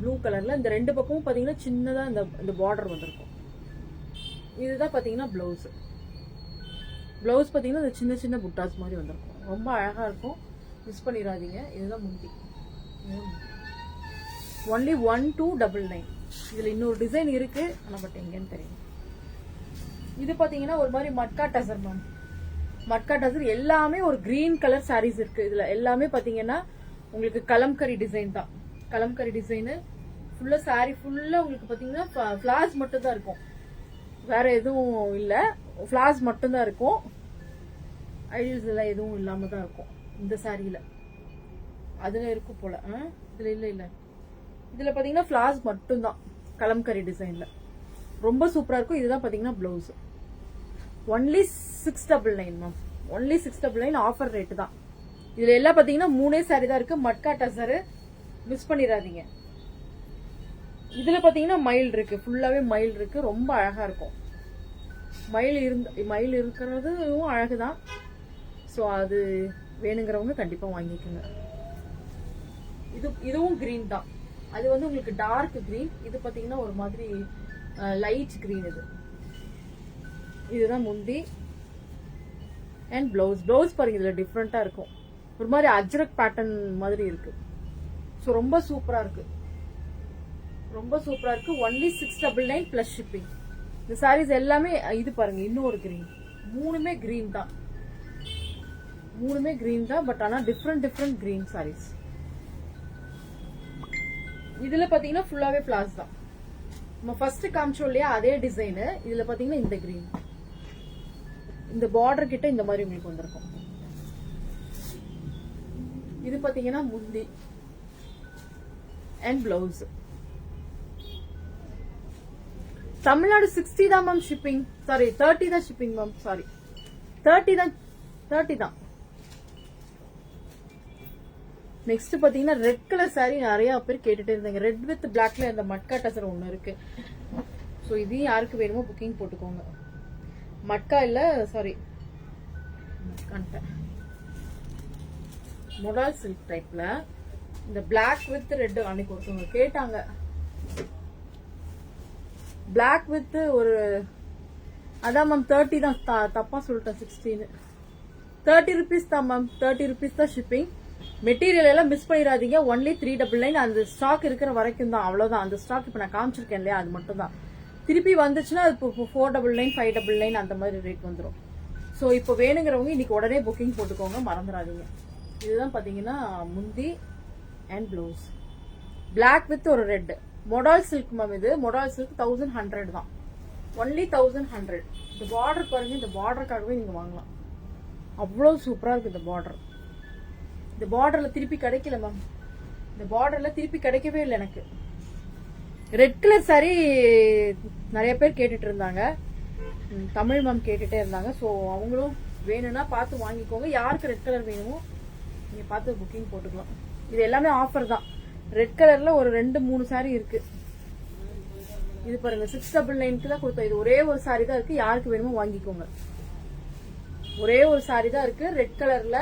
A: ப்ளூ கலர்ல இந்த ரெண்டு பக்கமும் பாத்தீங்கன்னா சின்னதா இந்த பார்டர் வந்திருக்கும். இதுதான் பாத்தீங்கன்னா பிளவுஸ். பிளவுஸ் பாத்தீங்கன்னா இந்த சின்ன சின்ன புட்டாஸ் மாதிரி வந்திருக்கும். ரொம்ப அழகா இருக்கும். மிஸ் பண்ணிடாதீங்க. இதுதான் முந்தி. ஒன்லி 1299. இதுல இன்னொரு டிசைன் இருக்கு. ஆனா பட் எங்கன்னு தெரியும். இது பாத்தீங்கன்னா ஒரு மாதிரி மட்கா டசர் மேம். மட்கா டசர் எல்லாமே ஒரு கிரீன் கலர் சாரீஸ் இருக்கு. இதுல எல்லாமே பாத்தீங்கன்னா உங்களுக்கு கலம்கரி டிசைன் தான். கலம்கரி டிசைனு ஃபுல்லா சாரி ஃபுல்லா உங்களுக்கு பாத்தீங்கன்னா ஃபிளார்ஸ் மட்டும் தான் இருக்கும். வேற எதுவும் இல்ல. ஃபிளார்ஸ் மட்டும் தான் இருக்கும். ஐடியல்ஸ் எல்லாம் எதுவும் இல்லாம தான் இருக்கும் இந்த சாரியில. அதுல இருக்கும் போல. இதுல இல்ல. இதுல பாத்தீங்கன்னா ஃபிளார்ஸ் மட்டும் தான் கலம்கரி டிசைன்ல. ரொம்ப சூப்பரா இருக்கும். இதுதான் பாத்தீங்கன்னா blouse. Only 699 ma'am. Only 699 offer rate தான். இதுல எல்லாம் பாத்தீங்கன்னா 3 சாரி தான் இருக்கு. மட்கா டசர் மிஸ் பண்ணிடாதீங்க. இதுல பாத்தீங்கன்னா மயில் இருக்கு. ஃபுல்லாவே மயில் இருக்கு. ரொம்ப அழகா இருக்கும். மயில் இருக்கிறதும் அழகுதான். ஸோ அது வேணுங்கிறவங்க கண்டிப்பா வாங்கிக்கோங்க. இதுவும் கிரீன் தான். அது வந்து உங்களுக்கு டார்க் கிரீன். இது பாத்தீங்கன்னா ஒரு மாதிரி லைட் கிரீன். இதுதான் முந்தி அண்ட் பிளவுஸ். பிளவுஸ் பாருங்க இதுல டிஃப்ரெண்டா இருக்கும். ஒரு மாதிரி அஜ்ரக் பேட்டர்ன் மாதிரி இருக்கு. ஸோ ரொம்ப சூப்பரா இருக்கு. ரொம்ப சூப்பரா இருக்கு. Only 699 plus shipping. இந்த சாரீஸ் எல்லாமே இது பாருங்க இன்னொரு கிரீன். மூணுமே கிரீன் தான். மூணுமே கிரீன் தான். பட் ஆனா டிஃப்ரெண்ட் கிரீன் சாரீஸ். இதுல பாத்தீங்கன்னா ஃபுல்லாவே ஃபிளார்ஸ் தான். நம்ம ஃபர்ஸ்ட் காமிச்சோம் இல்லையா அதே டிசைன். இதுல பாத்தீங்கன்னா இந்த கிரீன். இந்த பார்டர் கிட்ட இந்த மாதிரி உங்களுக்கு வந்திருக்கும். இது பாத்தீங்கன்னா முந்தி அண்ட் பிளவுஸ். தமிழ்நாடு 60 தான் மேம் ஷிப்பிங். சாரி 30 தான் ஷிப்பிங் மேம். சாரி 30 தான். நெக்ஸ்ட் பாத்தீங்கன்னா ரெட் கலர் சாரி நிறைய பேர் கேட்டுட்டே இருந்தாங்க. ரெட் வித் பிளாக்ல இந்த மட்கா டசர் ஒண்ணு இருக்கு. சோ இதையும் யாருக்கு வேணுமோ புக்கிங் போட்டுக்கோங்க. மட்கா இல்ல சாரி மொடால் சில்க் டைப்ல இந்த பிளாக் வித் ரெட் அன்னைக்கு ஒருத்தவங்க கேட்டாங்க. பிளாக் வித் ஒரு அதான் மேம் 30 தான். தப்பா சொல்லிட்டேன் 16. 30 rupees தான் மேம். 30 rupees தான் ஷிப்பிங். மெட்டீரியல் எல்லாம் மிஸ் பண்ணிடாதீங்க. ஒன்லி 399. அந்த ஸ்டாக் இருக்கிற வரைக்கும் தான். அவ்வளவுதான். அந்த ஸ்டாக் இப்ப நான் காமிச்சிருக்கேன் இல்லையா அது மட்டும் தான். திருப்பி வந்துச்சுன்னா இப்போ 499 599 அந்த மாதிரி ரேட் வந்துடும். ஸோ இப்போ வேணுங்கிறவங்க இன்னைக்கு உடனே புக்கிங் போட்டுக்கோங்க. மறந்துடாதீங்க. இதுதான் பாத்தீங்கன்னா முந்தி அண்ட் பிளவுஸ். பிளாக் வித் ஒரு ரெட். மொடால் silk ma'am. இது மொடால் சில்க் 1100 தான். ஒன்லி 1100. இந்த பார்டர் பாருங்க. இந்த பார்டருக்காகவே நீங்க வாங்கலாம். அவ்வளவு சூப்பரா இருக்கு இந்த பார்டர். இந்த பார்டர்ல திருப்பி கிடைக்கல மேம். இந்த பார்டர்ல திருப்பி கிடைக்கவே இல்லை எனக்கு. ரெட் கலர் சாரி நிறைய பேர் கேட்டுட்டு இருந்தாங்க. தமிழ் மேம் கேட்டுட்டே இருந்தாங்க. ஸோ அவங்களும் வேணும்னா பார்த்து வாங்கிக்கோங்க. யாருக்கு ரெட் கலர் வேணுமோ நீங்க பார்த்து புக்கிங் போட்டுக்கலாம். இது எல்லாமே ஆஃபர் தான். ரெட் கலர்ல ஒரு 2-3 சாரி இருக்கு. இது பாருங்க 699 தான் கொடுத்தோம். இது ஒரே ஒரு சாரி தான் இருக்கு. யாருக்கு வேணுமோ வாங்கிக்கோங்க. ஒரே ஒரு சாரி தான் இருக்கு ரெட் கலர்ல.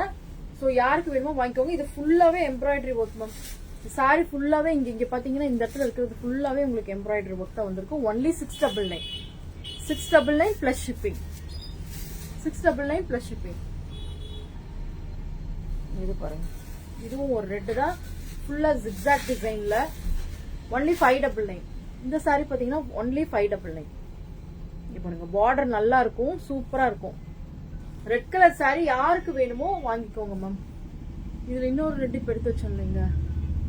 A: சோ யாருக்கு வேணுமோ வாங்கிக்கோங்க. இது ஃபுல்லாவே எம்ப்ராய்டரி ஒர்க் மேம். சாரி ஃபுல்லாவே இங்க பாத்தீங்கன்னா இந்த இடத்துல இருக்கிறது ஃபுல்லாவே உங்களுக்கு எம்ப்ராய்டரி ஒர்க் தான் வந்திருக்கும். Only 699. 699 plus shipping. 699 plus shipping. இது பாருங்க. இதுவும் ஒரு ரெட் தான். ஃபுல்லா ஜிக்ஸாக் டிசைன்ல. ஒன்லி 599. இந்த சாரி பாத்தீங்கன்னா ஒன்லி 599. இங்க பாருங்க பார்டர் நல்லா இருக்கும். சூப்பரா இருக்கும். ரெட் கலர் சாரி யாருக்கு வேணுமோ வாங்கிக்கோங்க மேம். இதுல இன்னொரு ரெட் இப்ப எடுத்து வச்சோம்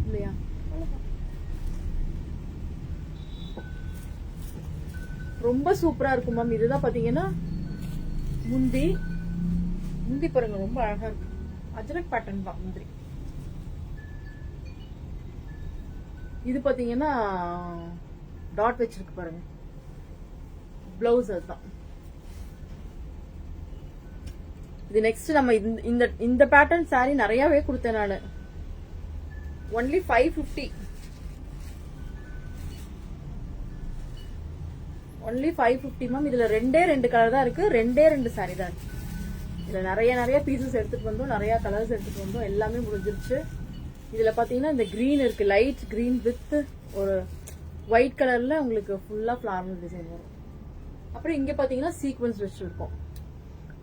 A: இல்லையா? ரொம்ப சூப்பரா இருக்கும் மேம். இதுதான் பாத்தீங்கன்னா முந்தி பாருங்க. ரொம்ப அழகா இருக்கு. அஜ்ரக் பேட்டர்ன் தான் முந்திரி. இது பாத்தீங்கன்னா டாட் வச்சிருக்கு பாருங்க. பிளவுஸ் அதுதான். இது நெக்ஸ்ட் நம்ம இந்த இந்த பேட்டர்ன் சாரி நிறையவே கொடுத்தேன் நானு. ஒன்லி 550. Only 550 ma'am. இதுல ரெண்டு கலர் தான் இருக்கு, ரெண்டு சாரி தான் இருக்கு. இதுல நிறைய பீசஸ் எடுத்துட்டு வந்தோம், நிறைய கலர்ஸ் எடுத்துட்டு வந்தோம், எல்லாமே முடிஞ்சிருச்சு. இதுல பாத்தீங்கன்னா இந்த கிரீன் இருக்கு, லைட் கிரீன் வித் ஒரு ஒயிட் கலர்ல உங்களுக்கு ஃபுல்லா ஃபிளாரல் டிசைன் வரும். அப்புறம் இங்க பாத்தீங்கன்னா சீக்வன்ஸ் வச்சிருக்கோம்.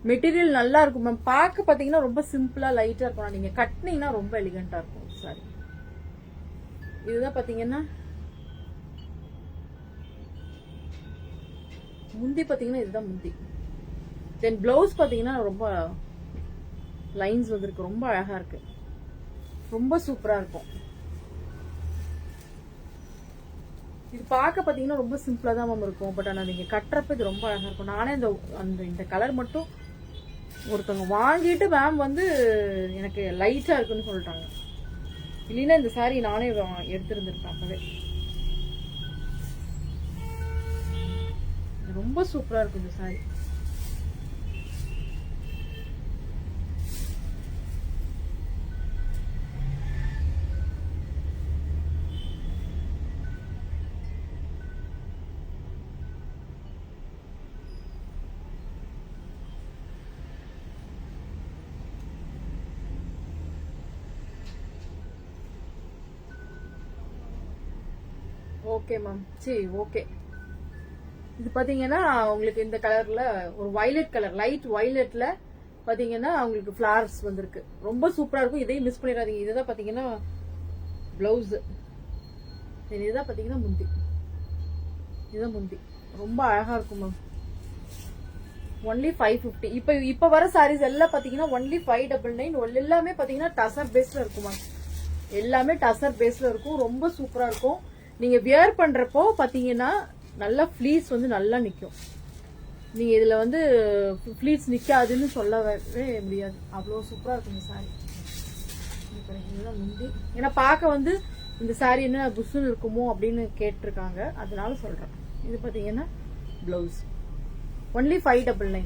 A: மெட்டீரியல் நல்லா இருக்கும் மேம். பார்க்க பாத்தீங்கன்னா ரொம்ப சிம்பிளா லைட்டா இருக்கும், நீங்க கட்டினீங்கன்னா ரொம்ப எலிகண்டா இருக்கும் சாரி. இதுதான் பாத்தீங்கன்னா முந்தி, பாத்தீங்கன்னா இதுதான் முந்தி. தென் பிளவுஸ் பாத்தீங்கன்னா ரொம்ப லைன்ஸ் வந்திருக்கு, ரொம்ப அழகா இருக்கு, ரொம்ப சூப்பரா இருக்கும். இது பார்க்க பாத்தீங்கன்னா ரொம்ப சிம்பிளா தான் மேம் இருக்கும், பட் ஆனா நீங்க கட்டுறப்ப இது ரொம்ப அழகா இருக்கும். நானே இந்த கலர் மட்டும் ஒருத்தவங்க வாங்கிட்டு மேம் வந்து எனக்கு லைட்டா இருக்குன்னு சொல்லிட்டாங்க, இல்லைன்னா இந்த சாரி நானே எடுத்திருந்திருப்பேன் அப்பவே. ரொம்ப சூப்பரா இருக்கும் இந்த சாரி. ஓகே மேம், சரி ஓகே. இது பாத்தீங்கன்னா உங்களுக்கு இந்த கலர்ல ஒரு வயலட் கலர், லைட் வயலட்ல பாத்தீங்கன்னா உங்களுக்கு ஃபிளவர்ஸ் வந்திருக்கு, ரொம்ப சூப்பரா இருக்கும். இதையும் மிஸ் பண்ணிடாதீங்க. இதுதான் பாத்தீங்கன்னா பிளவுஸ், இதுதான் பாத்தீங்கன்னா முந்தி, இதுதான் முந்தி. ரொம்ப அழகா இருக்கும் மேம். ஒன்லி 550. இப்ப வர சாரீஸ் எல்லாம் பாத்தீங்கன்னா ஒன்லி 599. எல்லாமே பாத்தீங்கன்னா டசர் பேஸ்ல இருக்கும் மேம், எல்லாமே டசர் பேஸ்ல இருக்கும், ரொம்ப சூப்பரா இருக்கும். நீங்க வியர் பண்றப்போ பாத்தீங்கன்னா நல்லா ஃபிளீஸ் வந்து நல்லா நிக்கும். நீங்க இதுல வந்து ஃபிளீஸ் நிக்காதுன்னு சொல்லவே முடியாது, அவ்வளவு சூப்பரா இருக்கும் இந்த சாரி. முந்தி ஏன்னா பார்க்க வந்து இந்த சாரி என்ன புஷ்னு இருக்குமோ அப்படின்னு கேட்டிருக்காங்க, அதனால சொல்றேன். இது பாத்தீங்கன்னா பிளவுஸ் ஒன்லி 599.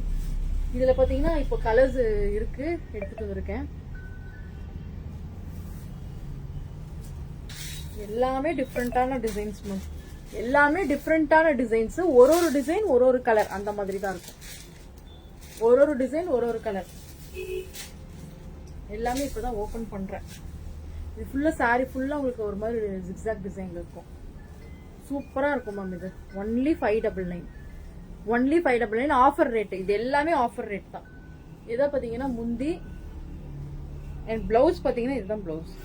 A: இதுல பாத்தீங்கன்னா இப்போ கலர்ஸ் இருக்கு, எடுத்துட்டு வந்திருக்கேன். எல்லாமே டிஃப்ரெண்டான டிசைன்ஸ் மேம், எல்லாமே டிஃப்ரெண்டான டிசைன்ஸ். ஒரு டிசைன் ஒரு கலர் அந்த மாதிரி தான் இருக்கும், ஒரு டிசைன் ஒரு கலர். எல்லாமே இப்பதான் ஓபன் பண்றேன். இது ஃபுல்லா சாரி ஃபுல்லா உங்களுக்கு ஒரு மாதிரி ஜிக்ஸாக் டிசைன்ல இருக்கும், சூப்பரா இருக்கும் மேம். இது ஒன்லி 599, ஒன்லி 599 ஆஃபர் ரேட். இது எல்லாமே ஆஃபர் ரேட் தான். இதை பாத்தீங்கன்னா முந்தி அண்ட் பிளவுஸ் பாத்தீங்கன்னா இதுதான் பிளவுஸ்.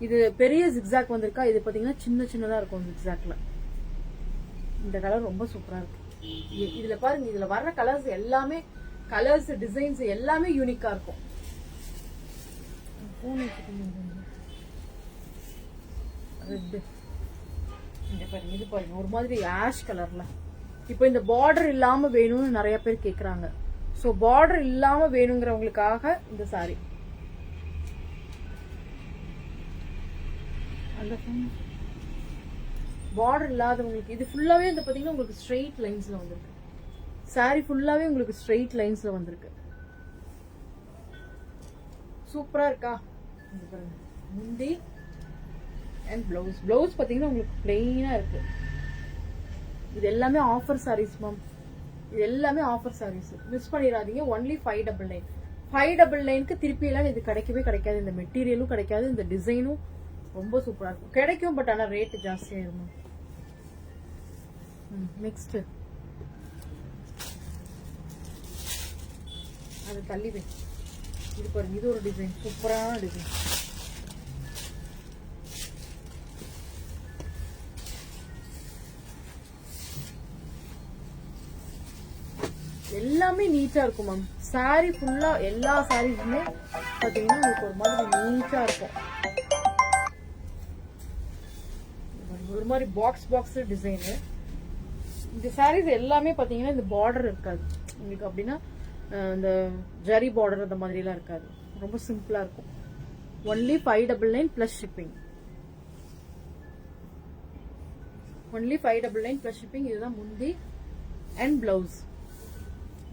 A: இது பெரிய ஜிக்ஸாக் வந்திருக்கா, இது பாத்தீங்கன்னா சின்னதா இருக்கும் ஜிக்ஸாக்ல. இந்த கலர் ரொம்ப சூப்பரா இருக்கு. இதுல பாருங்க, இதுல வர்ற கலர்ஸ் எல்லாமே கலர்ஸ் டிசைன்ஸ் எல்லாமே யூனிக்கா இருக்கும். பாருங்க, இது பாருங்க ஒரு மாதிரி ஆஷ் கலர்ல. இப்போ இந்த பார்டர் இல்லாம வேணும்னு நிறைய பேர் கேக்குறாங்க. சோ பார்டர் இல்லாம வேணுங்கிறவங்களுக்காக இந்த சாரி. அந்த பார்டர் இல்லாதவங்களுக்கு இது ஃபுல்லாவே இந்த பாத்தீங்கன்னா உங்களுக்கு ஸ்ட்ரெயிட் லைன்ஸ்ல வந்திருக்கு. சாரி ஃபுல்லாவே உங்களுக்கு ஸ்ட்ரெயிட் லைன்ஸ்ல வந்திருக்கு, சூப்பரா இருக்கா. இது பாருங்க முந்தி அண்ட் பிளவுஸ். பிளவுஸ் பாத்தீங்கன்னா உங்களுக்கு பிளெயினா இருக்கு. இது எல்லாமே ஆஃபர் சாரீஸ் மேம், இது எல்லாமே ஆஃபர் சாரீஸ், மிஸ் பண்ணிடாதீங்க. ஒன்லி 599. 599க்கு திருப்பி எல்லாம் இது கிடைக்கவே கிடைக்காது. இந்த மெட்டீரியலும் கிடைக்காது, இந்த டிசைனும் ரொம்ப சூப்பரா இருக்கும். கிடைக்கும், பட் ஆனா ரேட் ஜாஸ்தியா இருக்கும். நெக்ஸ்ட் அது தள்ளி வை. இது பாருங்க, இது ஒரு டிசைன், சூப்பரான டிசைன். எல்லாமே நீட்டா இருக்கும் மேம். சாரி ஃபுல்லா எல்லா சாரீஸுமே பாத்தீங்கன்னா உங்களுக்கு ஒரு மாதிரி நீட்டா இருக்கும். ஒரு மாதிரி பாக்ஸ் டிசைனு. இந்த சாரீஸ் எல்லாமே பாத்தீங்கன்னா இந்த பார்டர் இருக்காது உங்களுக்கு, அப்படின்னா இந்த ஜரி பார்டர் அந்த மாதிரி எல்லாம் இருக்காது, ரொம்ப சிம்பிளா இருக்கும். Only 599 plus shipping, only 599 plus shipping. இதுதான் முந்தி அண்ட் பிளவுஸ்.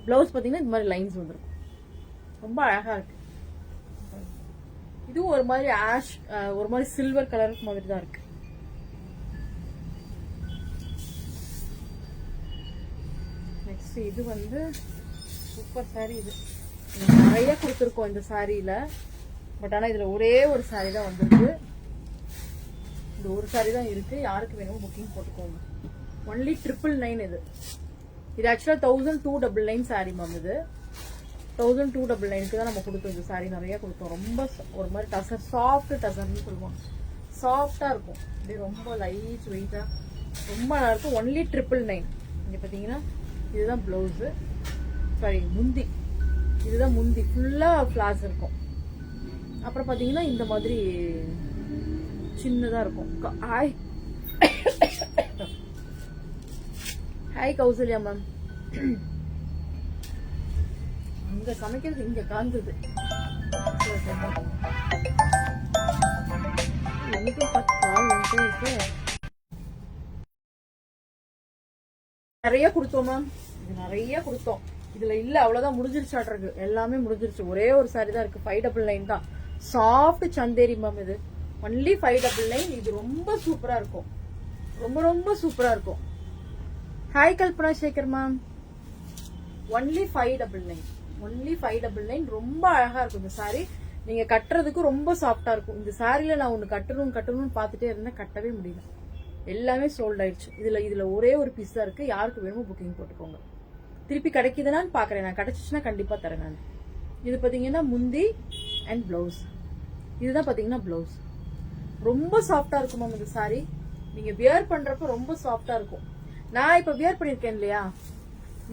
A: பிளவுஸ் பாத்தீங்கன்னா இந்த மாதிரி லைன்ஸ் வந்துருக்கும், ரொம்ப அழகா இருக்கு. இதுவும் ஒரு மாதிரி ஆஷ், ஒரு மாதிரி சில்வர் கலருக்கு மாதிரி தான் இருக்கு. நெக்ஸ்ட் இது வந்து சூப்பர் சாரி. இது நிறைய கொடுத்துருக்கோம் இந்த சாரியில. பட் ஆனா இதுல ஒரே ஒரு சாரி தான் வந்திருக்கு. இந்த ஒரு சாரி தான் இருக்கு. யாருக்கு வேணுமோ புக்கிங் போட்டுக்கோங்க. ஒன்லி 999 இது. இது ஆக்சுவலா 1299 சாரி மேம். இது 1299 தான் நம்ம கொடுத்தோம். இந்த சாரி நிறைய கொடுத்தோம். ரொம்ப ஒரு மாதிரி டசர், சாஃப்ட் டசர்னு சொல்லுவாங்க. சாஃப்டா இருக்கும். அப்படியே ரொம்ப லைட் வெயிட்டா ரொம்ப நல்லா இருக்கும். ஒன்லி 999. இங்க பாத்தீங்கன்னா இதுதான் பிளவுஸ், சாரி முந்தி. இதுதான் முந்தி, ஃபுல்லா ஃபிளார்ஸ் இருக்கும். அப்புறம் பாத்தீங்கன்னா இந்த மாதிரி சின்னதா இருக்கும். Hi hi Kausalya ma'am. இங்க சமைக்கிறது இங்க காந்தது. நிறைய கொடுத்தோம் மேம். இது நிறைய கொடுத்தோம். இதுல இல்ல அவ்வளவுதான், முடிஞ்சிருச்சாட்ருக்கு. எல்லாமே முடிஞ்சிருச்சு. ஒரே ஒரு சாரி தான் இருக்கு. 599 தான். Soft Chanderi ma'am. இது ஒன்லி 599. இது ரொம்ப சூப்பரா இருக்கும். ரொம்ப ரொம்ப சூப்பரா இருக்கும். Hi Kalpana Sekar ma'am. Only 599. Only 599. ரொம்ப அழகா இருக்கும் இந்த சாரி. நீங்க கட்டுறதுக்கு ரொம்ப சாஃப்டா இருக்கும். இந்த சாரில நான் ஒண்ணு கட்டணும்னு பாத்துட்டே இருந்தேன், கட்டவே முடியல. எல்லாமே சோல்ட் ஆயிடுச்சு. இதுல ஒரே ஒரு பீஸ் தான் இருக்கு. யாருக்கு வேணுமோ புக்கிங் போட்டுக்கோங்க. திருப்பி கிடைக்குதுன்னு பாக்குறேன். நான் கிடைச்சிச்சுன்னா கண்டிப்பா தரேன் நான். இது பாத்தீங்கன்னா முந்தி அண்ட் பிளவுஸ். இதுதான் பாத்தீங்கன்னா பிளவுஸ். ரொம்ப சாஃப்டா இருக்கும் மேம் இந்த சாரி. நீங்க வியர் பண்றப்ப ரொம்ப சாஃப்டா இருக்கும். நான் இப்ப வியர் பண்ணிருக்கேன் இல்லையா,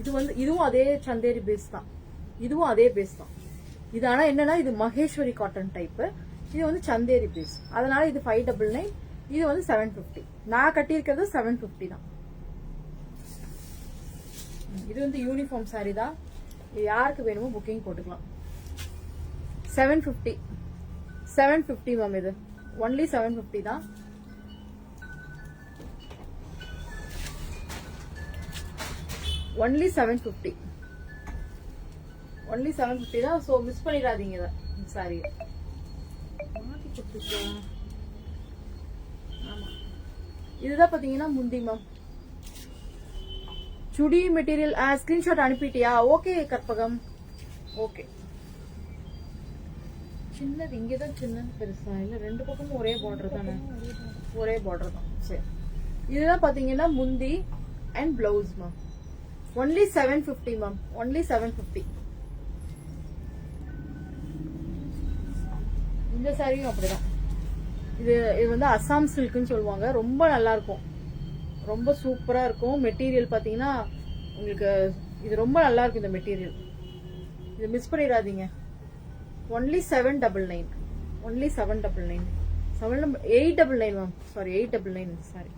A: இது வந்து இதுவும் அதே சந்தேரி பேஸ் தான். இதுவும் அதே பேஸ் தான். இது ஆனா என்னன்னா இது மகேஸ்வரி காட்டன் டைப். இது வந்து சந்தேரி பேஸ். அதனால இது 599. இது வந்து 750. நான் கட்டியிருக்கிறது 750 தான். இது வந்து யூனிஃபார்ம் சாரி தான். இது யாருக்கு வேணுமோ புக்கிங் போட்டுக்கலாம். 750. 750 மேம். இது ஒன்லி 750 தான். ஒன்லி 750. ஒன்லி 750 தான். சோ மிஸ் பண்ணிடாதீங்க இத. சாரி மாத்தி கொடுத்துட்டேன். ஆமா, இதுதான் பாத்தீங்கன்னா முந்தி மேம். சுடி மெட்டீரியல் ஸ்கிரீன்ஷாட் அனுப்பிட்டியா? ஓகே கற்பகம். ஓகே. சின்னது இங்கதான் சின்ன பெருசா இல்ல, ரெண்டு பக்கமும் ஒரே பார்டர் தானே? ஒரே பார்டர் தான். சரி, இதுதான் பாத்தீங்கன்னா முந்தி and blouse ma'am. Only 750 ma'am. Only 750. இந்த சாரியும் அப்படிதான். இது வந்து அசாம் சில்க்னு சொல்லுவாங்க. ரொம்ப நல்லா இருக்கும். ரொம்ப சூப்பரா இருக்கும். மெட்டீரியல் பாத்தீங்கன்னா உங்களுக்கு இது ரொம்ப நல்லா இருக்கும். இந்த மெட்டீரியல் இது மிஸ் பண்ணிடாதீங்க. Only 799. Only 799. 899 ma'am. Sorry 899. Sorry.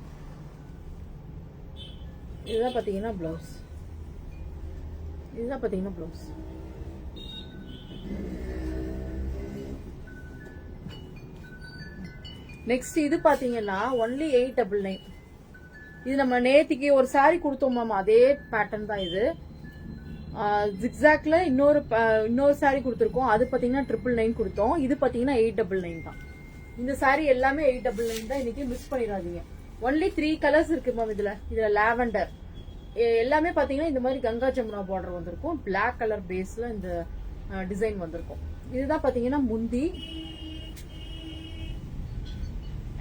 A: இதுதான் பாத்தீங்கன்னா பிளவுஸ். இதுதான் பாத்தீங்கன்னா பிளவுஸ். நெக்ஸ்ட் இது பாத்தீங்கன்னா ஒன்லி 899. இது நம்ம நேத்திக்கு ஒரு சாரி கொடுத்தோம் மேம். அதே பேட்டர்ன் தான் இது. ஜிக்ஸாக்ல இன்னொரு சாரி கொடுத்துருக்கோம். அது பாத்தீங்கன்னா 999 கொடுத்தோம். இது பாத்தீங்கன்னா 899 தான். இந்த சாரி எல்லாமே 899 தான். இன்னைக்கு மிஸ் பண்ணிடாதீங்க. ஒன்லி 3 கலர்ஸ் இருக்கு மேம். இதுல லாவெண்டர் எல்லாமே பாத்தீங்கன்னா இந்த மாதிரி கங்கா ஜமுனா பார்டர் வந்திருக்கும். பிளாக் கலர் பேஸ்ல இந்த டிசைன் வந்திருக்கும். இதுதான் பாத்தீங்கன்னா முந்தி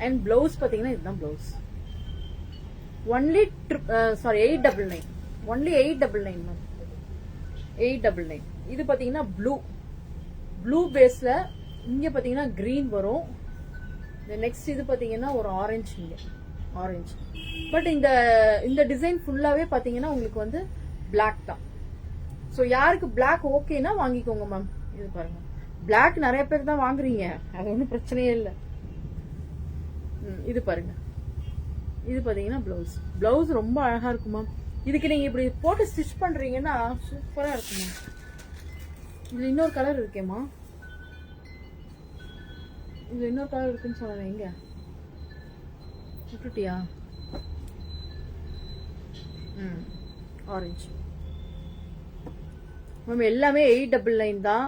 A: அண்ட் பிளவுஸ் பாத்தீங்கன்னா இதுதான் பிளவுஸ். ஒன்லி 899. Only 899 ma'am. 899. இது பாத்தீங்கன்னா ப்ளூ பேஸ்ல இங்க பாத்தீங்கன்னா கிரீன் வரும். நெக்ஸ்ட் இது பாத்தீங்கன்னா ஒரு ஆரஞ்சு. இங்க ஆரஞ்சு. பட் இந்த டிசைன் ஃபுல்லாவே பாத்தீங்கன்னா உங்களுக்கு வந்து பிளாக் தான். சோ யாருக்கு பிளாக் ஓகேனா வாங்கிக்கோங்க மேம். இது பாருங்க, பிளாக் நிறைய பேர் தான் வாங்குறீங்க. அது ஒன்றும் பிரச்சனையே இல்லை. இது பாருங்க, இது பாத்தீங்கன்னா பிளவுஸ். பிளவுஸ் ரொம்ப அழகா இருக்கும் மேம். இதுக்கு நீங்க இப்படி போட்டு ஸ்டிச் பண்றீங்கன்னா சூப்பரா இருக்கும் மேம். இதுல இன்னொரு கலர் இருக்கேம்மா. இதுல இன்னொரு கலர் இருக்குன்னு சொன்னேன். எங்க விட்டுட்டியா? Orange ma'am. எல்லாமே 899 தான்.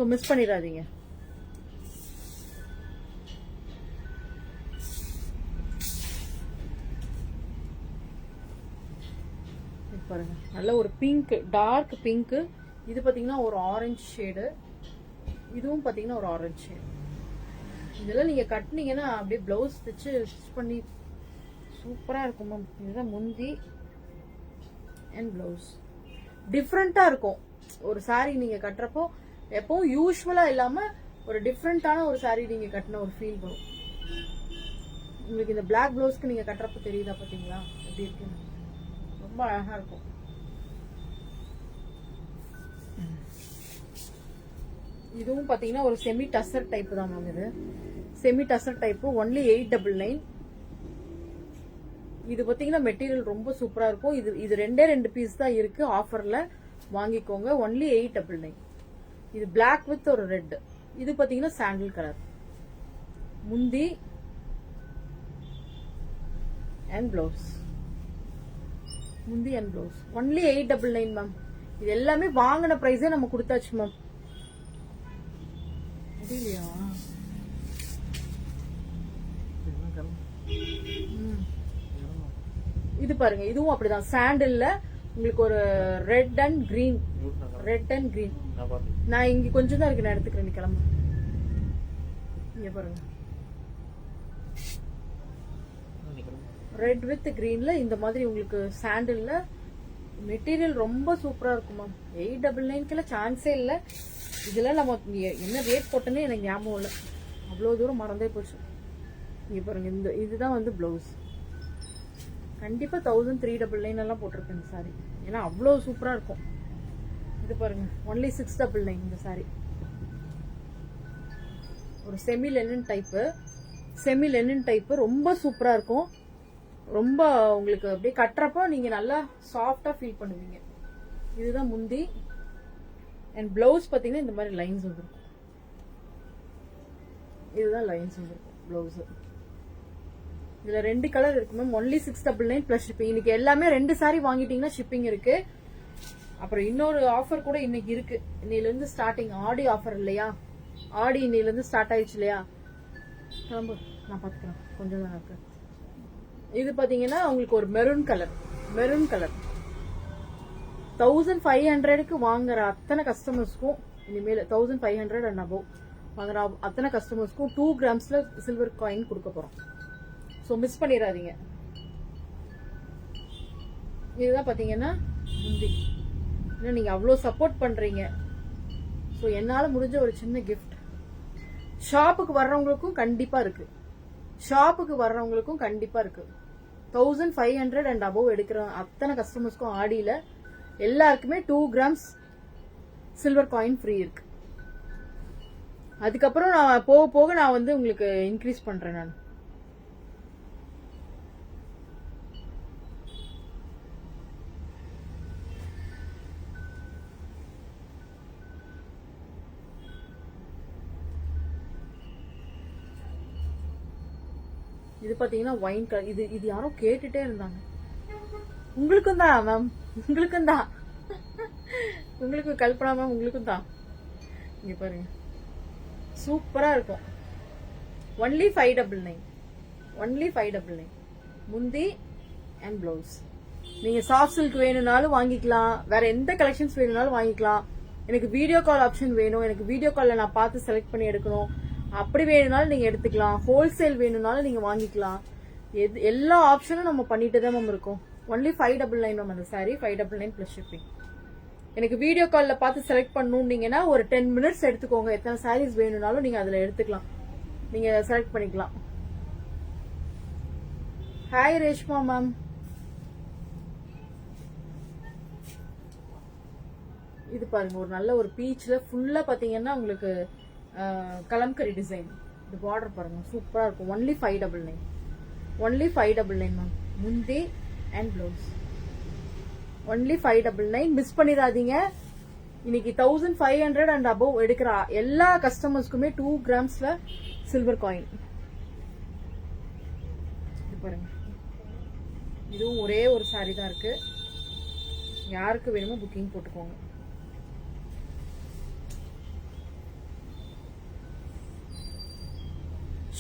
A: ஸோ மிஸ் பண்ணிடாதீங்க. பாருங்க நல்ல ஒரு பிங்க், டார்க் பிங்க். இது பாத்தீங்கன்னா ஒரு ஆரஞ்சு ஷேடு, இதுவும் பாத்தீங்கன்னா ஒரு ஆரஞ்சு ஷேடு. இதெல்லாம் நீங்க கட்டினீங்கன்னா அப்படியே பிளவுஸ் தைச்சு ஸ்டிச் பண்ணி சூப்பரா இருக்கும் மேம். இதுதான் முந்தி அண்ட் பிளவுஸ். டிஃப்ரெண்டா இருக்கும் ஒரு சாரி நீங்க கட்டுறப்போ. எப்பவும் யூஸ்வலா இல்லாம ஒரு டிஃப்ரெண்டான ஒரு சாரி நீங்க கட்டின ஒரு ஃபீல் வரும் உங்களுக்கு. இந்த பிளாக் பிளவுஸ்க்கு நீங்க கட்டுறப்போ தெரியுதா பாத்தீங்களா எப்படி இருக்கு? ரொம்ப அழகா இருக்கும். இதுவும் பாத்தீங்கன்னா ஒரு செமி டசர் டைப் தான் மேம். இது செமி டசர் டைப், ஒன்லி 899. இது பாத்தீங்கன்னா மெட்டீரியல் ரொம்ப சூப்பரா இருக்கும். இது ரெண்டு பீஸ் தான் இருக்கு ஆஃபர்ல, வாங்கிக்கோங்க. ஒன்லி 899. இது பிளாக் வித் ஒரு ரெட். இது பாத்தீங்கன்னா சாண்டில் கலர். முந்தி அண்ட் பிளவுஸ். முந்தி அண்ட் பிளவுஸ் ஒன்லி 899 மேம். இது எல்லாமே வாங்கின பிரைஸே நம்ம கொடுத்தாச்சு மேம். முடியலையா? இது பாருங்க, இதுவும் அப்படிதான் சாண்டில்ல உங்களுக்கு ஒரு red and green. Red and green. நான் இங்க கொஞ்சம் தான் இருக்கு, நான் எடுத்துக்கிறேன். கிளம்பு. இங்க பாருங்க, ரெட் வித் கிரீன்ல இந்த மாதிரி உங்களுக்கு சாண்டில்ல மெட்டீரியல் ரொம்ப சூப்பரா இருக்கும் மேம். 899 சான்ஸே இல்ல. இதெல்லாம் நம்ம என்ன ரேட் போட்டோன்னே எனக்கு ஞாபகம் இல்லை, அவ்வளோ தூரம் மறந்தே போச்சு. இங்க பாருங்க, இதுதான் வந்து பிளவுஸ். கண்டிப்பா 1399 எல்லாம் போட்டிருக்கேன் இந்த சாரி, ஏன்னா அவ்வளோ சூப்பரா இருக்கும். இது பாருங்க, ஒன்லி 699 இந்த சாரி. ஒரு semi Lenin type. Semi Lenin type ரொம்ப சூப்பரா இருக்கும். ரொம்ப உங்களுக்கு அப்படியே கட்டுறப்போ நீங்க நல்லா சாஃப்டா ஃபீல் பண்ணுவீங்க. இதுதான் முந்தி அண்ட் பிளவுஸ் பாத்தீங்கன்னா இந்த மாதிரி லைன்ஸ் வந்துருக்கும். இதுதான் லைன்ஸ் வந்துருக்கும் பிளவுஸ். இதுல 2 கலர் இருக்கு மேம். Only 699 plus shipping. இன்னைக்கு எல்லாமே 2 சாரி வாங்கிட்டீங்கன்னா ஷிப்பிங் இருக்கு. அப்புறம் இன்னொரு ஆஃபர் கூட இன்னைக்கு இருக்கு. இன்னையில இருந்து ஸ்டார்டிங் ஆடி ஆஃபர் இல்லையா? ஆடி இன்னையில இருந்து ஸ்டார்ட் ஆயிடுச்சு இல்லையா? கிளம்பு, நான் பாத்துக்கிறேன், கொஞ்சம் தான் இருக்கு. இது பாத்தீங்கன்னா உங்களுக்கு ஒரு மெரூன் கலர். மெரூன் கலர் 1500க்கு வாங்குற அத்தனை கஸ்டமர்ஸ்க்கும், இனிமேல் 1500 அண்ட் அபவ் வாங்குற அத்தனை கஸ்டமர்ஸ்க்கும் 2 கிராம்ஸ்ல சில்வர் காயின் கொடுக்க போறோம். ஸோ மிஸ் பண்ணிடாதீங்க. இதுதான் பாத்தீங்கன்னா முந்தி. ஏன்னா நீங்க அவ்வளோ சப்போர்ட் பண்றீங்க. ஸோ என்னால முடிஞ்ச ஒரு சின்ன கிஃப்ட். ஷாப்புக்கு வர்றவங்களுக்கும் கண்டிப்பா இருக்கு. ஷாப்புக்கு வர்றவங்களுக்கும் கண்டிப்பா இருக்கு. 1500 அண்ட் அபவ் எடுக்கிற அத்தனை கஸ்டமர்ஸ்க்கும் ஆடியில எல்லாருக்குமே 2 கிராம்ஸ் சில்வர் காயின் ஃப்ரீ இருக்கு. அதுக்கப்புறம் நான் போக போக நான் வந்து உங்களுக்கு இன்க்ரீஸ் பண்றேன் நான். இது பாத்தீங்கன்னா ஒயின் கலர். இது யாரோ கேட்டுட்டே இருந்தாங்க. உங்களுக்கும் தான் மேம், உங்களுக்கும் தான். உங்களுக்கு கல்பனா மேம், உங்களுக்கும் தான். இங்க பாருங்க, சூப்பரா இருக்கும். ஒன்லி 599. ஒன்லி 599 முந்தி அண்ட் பிளவுஸ். நீங்க சாஃப்ட் சில்க் வேணும்னாலும் வாங்கிக்கலாம், வேற எந்த கலெக்ஷன்ஸ் வேணும்னாலும் வாங்கிக்கலாம். எனக்கு வீடியோ கால் ஆப்ஷன் வேணும், எனக்கு வீடியோ கால்ல நான் பார்த்து செலக்ட் பண்ணி எடுக்கணும், அப்படி வேணும்னாலும் நீங்க எடுத்துக்கலாம். ஹோல்சேல் வேணும்னாலும் நீங்க வாங்கிக்கலாம். எல்லா ஆப்ஷனும் நம்ம பண்ணிட்டு தான் மேம் இருக்கோம். ஒன்லி 599 மேம் அந்த சாரி. 599 plus shipping. எனக்கு வீடியோ கால்ல பார்த்து செலக்ட் பண்ணணும்னீங்கன்னா ஒரு 10 மினிட்ஸ் எடுத்துக்கோங்க. எத்தனை சாரீஸ் வேணும்னாலும் நீங்க அதுல எடுத்துக்கலாம், நீங்க செலக்ட் பண்ணிக்கலாம். Hi Reshma ma'am. இது பாருங்க, ஒரு நல்ல ஒரு பீச்ல ஃபுல்லா பாத்தீங்கன்னா உங்களுக்கு கலம்கரி டிசைன். இந்த பார்டர் பாருங்க, சூப்பரா இருக்கும். ஒன்லி 599. Only 599 ma'am. முந்தி அண்ட் பிளவுஸ். ஒன்லி 599. மிஸ் பண்ணிடாதீங்க. இன்னைக்கு 1500 அண்ட் அபவ் எடுக்கிற எல்லா கஸ்டமர்ஸ்க்குமே 2 கிராம்ஸ்ல சில்வர் காயின். இது பாருங்க, இதுவும் ஒரே ஒரு சாரி தான் இருக்கு. யாருக்கு வேணுமோ புக்கிங் போட்டுக்கோங்க.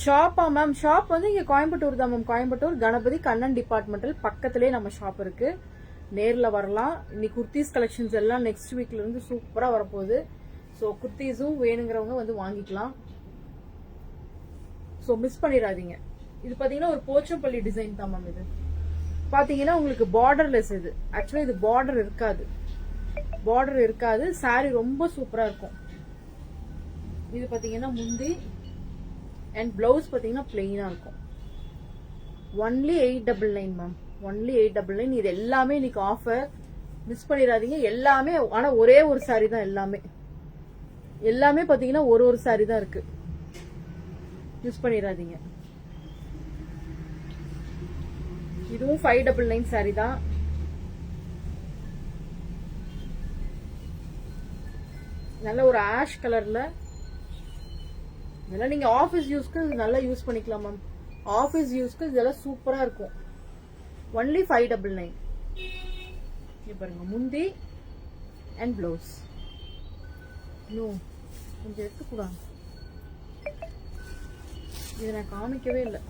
A: ஷாப்பா மேம்? ஷாப் வந்து இங்க கோயம்புத்தூர் தான் மேம். கோயம்புத்தூர் கணபதி கண்ணன் டிபார்ட்மெண்டல் பக்கத்திலேயே நம்ம ஷாப் இருக்கு. நேர்ல வரலாம். இன்னைக்கு குர்த்திஸ் கலெக்ஷன்ஸ் எல்லாம் நெக்ஸ்ட் வீக்ல இருந்து சூப்பரா வரப்போகுது. ஸோ குர்த்திஸும் வேணுங்கிறவங்க வந்து வாங்கிக்கலாம். ஸோ மிஸ் பண்ணிடாதீங்க. இது பாத்தீங்கன்னா ஒரு போச்சம்பள்ளி டிசைன் தான் மேம். இது பாத்தீங்கன்னா உங்களுக்கு பார்டர்லெஸ். இது ஆக்சுவலா இது பார்டர் இருக்காது. சாரி ரொம்ப சூப்பரா இருக்கும். இது பாத்தீங்கன்னா முந்தி அண்ட் பிளவுஸ் பாத்தீங்கன்னா பிளெயினா இருக்கும். Only 899 ma'am. ஒன்லி 899. இது எல்லாமே இன்னைக்கு ஆஃபர். மிஸ் பண்ணிடாதீங்க. எல்லாமே ஆனா ஒரே ஒரு சாரி தான். எல்லாமே பாத்தீங்கன்னா ஒரு சாரி தான் இருக்கு. மிஸ் பண்ணிடாதீங்க. இதுவும் 599 சாரி தான். நல்ல ஒரு ஆஷ் கலர்ல. இதெல்லாம் நீங்க ஆபீஸ் யூஸ்க்கு நல்லா யூஸ் பண்ணிக்கலாம் மேம். ஆபீஸ் யூஸ்க்கு இதெல்லாம் சூப்பரா இருக்கும். ஒன்லி 599. இங்க பாருங்க முந்தி அண்ட் பிளவுஸ். கொஞ்சம் எடுத்துக்கூடாது. இதை நான் காமிக்கவே இல்லை.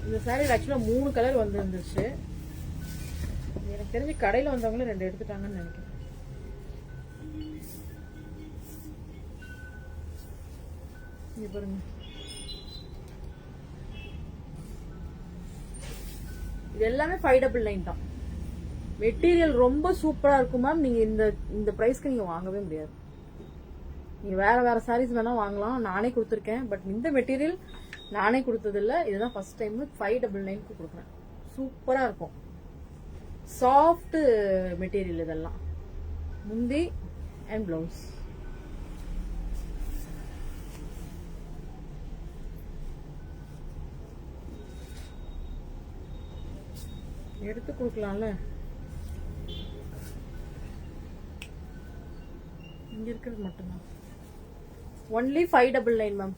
A: இந்த சாரி ஆக்சுவலா 3 கலர் வந்து இருந்துச்சு. எனக்கு தெரிஞ்சு கடையில வந்தவங்களும் 2 எடுத்துட்டாங்கன்னு நினைக்கிறேன். இங்க பாருங்க. இது எல்லாமே 599 தான். மெட்டீரியல் ரொம்ப சூப்பரா இருக்கும் மேம். நீங்க இந்த பிரைஸ்க்கு நீங்க வாங்கவே முடியாது. நீங்க வேற சாரீஸ் வேணா வாங்கலாம். நானே கொடுத்துருக்கேன். பட் இந்த மெட்டீரியல் நானே கொடுத்தது இல்ல. இதுதான் ஃபர்ஸ்ட் டைம் 599க்கு கொடுக்குறேன். சூப்பரா இருக்கும். சாஃப்ட் மெட்டீரியல் இதெல்லாம். முந்தி அண்ட் பிளவுஸ். எடுத்து கொடுக்கலாம்ல. இங்க இருக்கிறது மட்டும்தான். Only 599 ma'am.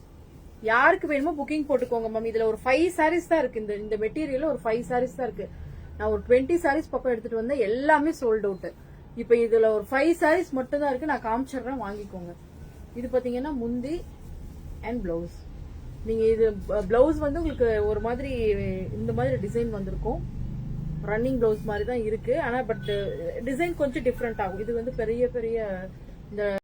A: யாருக்கு வேணுமோ புக்கிங் போட்டுக்கோங்க மேம். இதுல ஒரு 5 சாரீஸ் தான் இருக்கு. இந்த மெட்டீரியல்ல ஒரு 5 சாரீஸ் தான் இருக்கு. நான் ஒரு 20 சாரீஸ் பக்கம் எடுத்துட்டு வந்தேன். எல்லாமே சோல்ட் அவுட். இப்ப இதுல ஒரு 5 சாரீஸ் மட்டும் தான் இருக்கு. நான் காமிச்சிடுறேன், வாங்கிக்கோங்க. இது பாத்தீங்கன்னா முந்தி அண்ட் பிளவுஸ். நீங்க இது பிளவுஸ் வந்து உங்களுக்கு ஒரு மாதிரி இந்த மாதிரி டிசைன் வந்திருக்கும். ரன்னிங் பிளவுஸ் மாதிரி தான் இருக்கு. ஆனா பட் டிசைன் கொஞ்சம் டிஃப்ரெண்ட் ஆகும். இது வந்து பெரிய இந்த